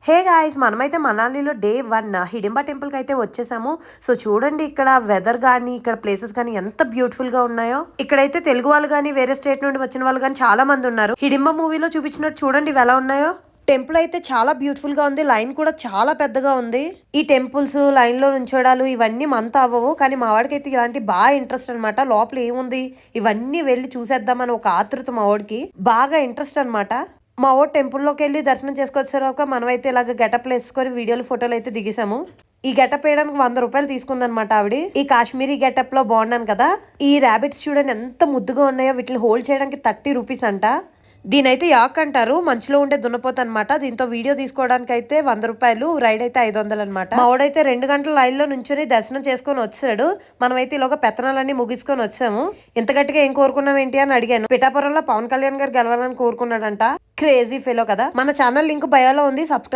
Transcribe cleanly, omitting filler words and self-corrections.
Hey guys, మనమైతే మనాలిలో day 1 Hidimba టెంపుల్కి అయితే వచ్చేసాము. సో చూడండి, ఇక్కడ వెదర్ కానీ ఇక్కడ ప్లేసెస్ కానీ ఎంత బ్యూటిఫుల్ గా ఉన్నాయో. ఇక్కడైతే తెలుగు వాళ్ళు కానీ వేరే స్టేట్ నుండి వచ్చిన వాళ్ళు కానీ చాలా మంది ఉన్నారు. హిడింబా మూవీలో చూపించినట్టు చూడండి ఇవి ఎలా ఉన్నాయో. టెంపుల్ అయితే చాలా బ్యూటిఫుల్ గా ఉంది. లైన్ కూడా చాలా పెద్దగా ఉంది. ఈ టెంపుల్స్ లైన్ లో నుంచోడాలు ఇవన్నీ మంత అవ్వవు, కానీ మా వాడికి అయితే ఇలాంటి బాగా ఇంట్రెస్ట్ అనమాట. లోపల ఏముంది ఇవన్నీ వెళ్ళి చూసేద్దామని ఒక ఆతృత మా వాడికి బాగా ఇంట్రెస్ట్ అనమాట. మా ఊరు టెంపుల్లోకి వెళ్ళి దర్శనం చేసుకొచ్చాక మనమైతే ఇలాగ గెటప్లు వేసుకొని వీడియోలు ఫోటోలు అయితే దిగేసాము. ఈ గెటప్ వేయడానికి 100 రూపాయలు తీసుకుందనమాట ఆవిడ. ఈ కాశ్మీరీ గెటప్ లో బాగున్నాను కదా. ఈ ర్యాబిట్స్ చూడండి ఎంత ముద్దుగా ఉన్నాయో. వీటిని హోల్డ్ చేయడానికి 30 రూపీస్ అంట. దీనైతే యాక్ అంటారు, మంచులో ఉండే దున్నపోత అనమాట. దీంతో వీడియో తీసుకోవడానికి అయితే 100 రూపాయలు, రైడ్ అయితే 500 అనమాట. మా వాడైతే 2 గంటల లైన్ లో నుంచొని దర్శనం చేసుకొని వచ్చాడు. మనమైతే ఇలాగ పెత్తనాలన్నీ ముగించుకొని వచ్చాము. ఇంత గట్టిగా ఏం కోరుకున్నాం ఏంటి అని అడిగాను. పిఠాపురంలో పవన్ కళ్యాణ్ గారు గెలవాలని కోరుకున్నాడంట. క్రేజీ ఫెలో కదా. మన ఛానల్ లింక్ బయోలో ఉంది, సబ్స్క్రైబ్